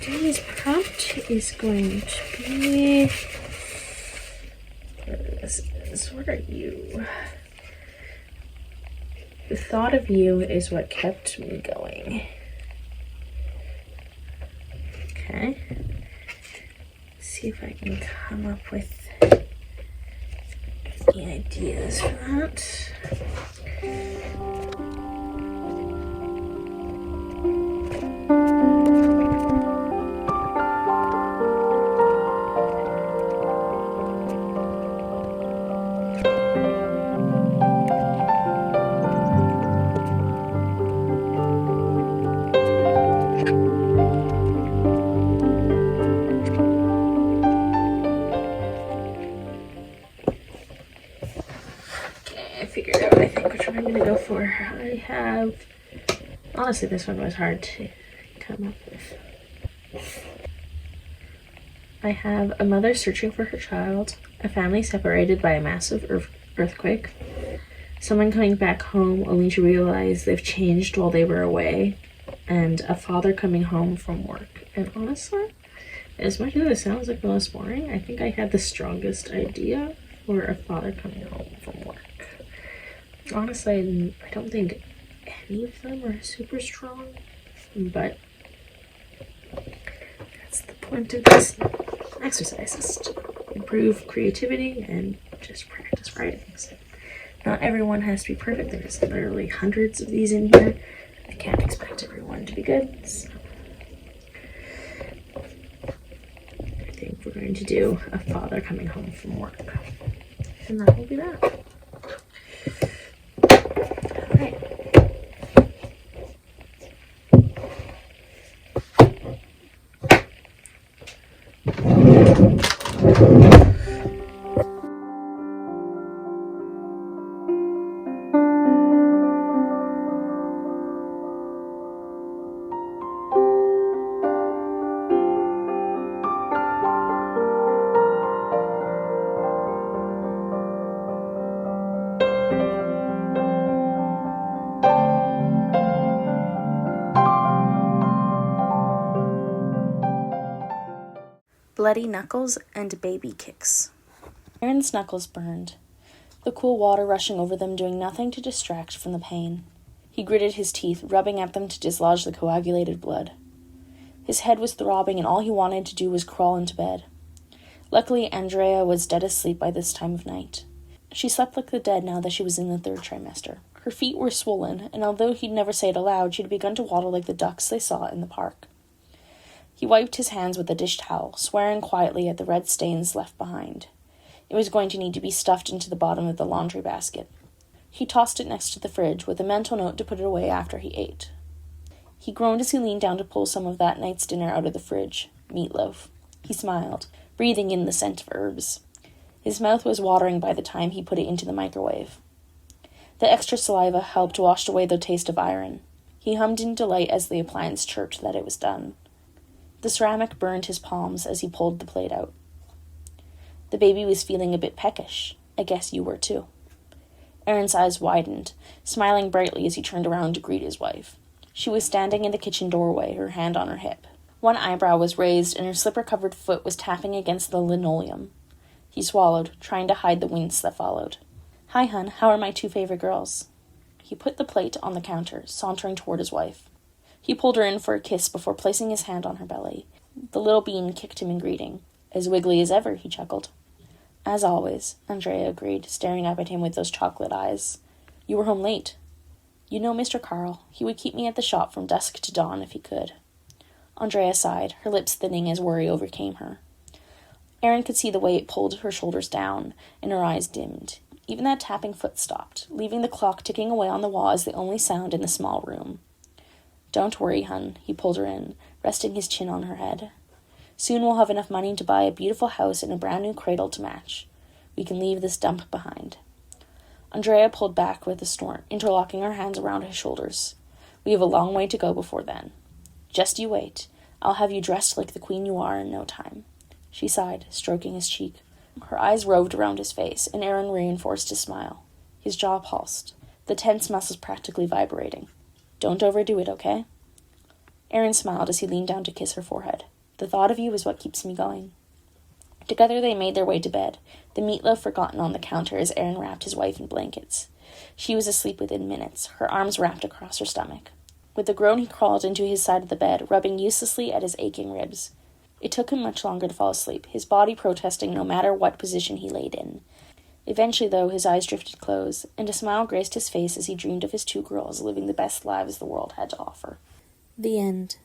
Today's prompt is going to be, what are you? The thought of you is what kept me going. Okay. Let's see if I can come up with any ideas for that. Figured out, I think, which one I'm going to go for. I have, honestly, this one was hard to come up with. I have a mother searching for her child, a family separated by a massive earthquake, someone coming back home only to realize they've changed while they were away, and a father coming home from work. And honestly, as much as it sounds like the most boring, I think I had the strongest idea for a father coming home from work. Honestly, I don't think any of them are super strong, but that's the point of this exercise, is to improve creativity and just practice writing. So not everyone has to be perfect. There's literally hundreds of these in here. I can't expect everyone to be good, so I think we're going to do a father coming home from work, and that will be that. Bloody knuckles and baby kicks. Aaron's knuckles burned, the cool water rushing over them doing nothing to distract from the pain. He gritted his teeth, rubbing at them to dislodge the coagulated blood. His head was throbbing, and all he wanted to do was crawl into bed. Luckily, Andrea was dead asleep by this time of night. She slept like the dead now that she was in the 3rd trimester. Her feet were swollen, and although he'd never say it aloud, she'd begun to waddle like the ducks they saw in the park. He wiped his hands with a dish towel, swearing quietly at the red stains left behind. It was going to need to be stuffed into the bottom of the laundry basket. He tossed it next to the fridge, with a mental note to put it away after he ate. He groaned as he leaned down to pull some of that night's dinner out of the fridge, meatloaf. He smiled, breathing in the scent of herbs. His mouth was watering by the time he put it into the microwave. The extra saliva helped wash away the taste of iron. He hummed in delight as the appliance chirped that it was done. The ceramic burned his palms as he pulled the plate out. The baby was feeling a bit peckish. I guess you were too. Aaron's eyes widened, smiling brightly as he turned around to greet his wife. She was standing in the kitchen doorway, her hand on her hip. One eyebrow was raised, and her slipper-covered foot was tapping against the linoleum. He swallowed, trying to hide the wince that followed. "Hi, hun. How are my 2 favorite girls?" He put the plate on the counter, sauntering toward his wife. He pulled her in for a kiss before placing his hand on her belly. The little bean kicked him in greeting. "As wiggly as ever," he chuckled. "As always," Andrea agreed, staring up at him with those chocolate eyes. "You were home late." "You know Mr. Carl. He would keep me at the shop from dusk to dawn if he could." Andrea sighed, her lips thinning as worry overcame her. Aaron could see the way it pulled her shoulders down, and her eyes dimmed. Even that tapping foot stopped, leaving the clock ticking away on the wall as the only sound in the small room. "Don't worry, hun," he pulled her in, resting his chin on her head. "Soon we'll have enough money to buy a beautiful house and a brand new cradle to match. We can leave this dump behind." Andrea pulled back with a snort, interlocking her hands around his shoulders. "We have a long way to go before then. Just you wait. I'll have you dressed like the queen you are in no time." She sighed, stroking his cheek. Her eyes roved around his face, and Aaron reinforced his smile. His jaw pulsed, the tense muscles practically vibrating. "Don't overdo it, okay?" Aaron smiled as he leaned down to kiss her forehead. The thought of you is what keeps me going." Together they made their way to bed, the meatloaf forgotten on the counter as Aaron wrapped his wife in blankets. She was asleep within minutes, her arms wrapped across her stomach. With a groan he crawled into his side of the bed, rubbing uselessly at his aching ribs. It took him much longer to fall asleep, his body protesting no matter what position he laid in. Eventually, though, his eyes drifted closed, and a smile graced his face as he dreamed of his 2 girls living the best lives the world had to offer. The end.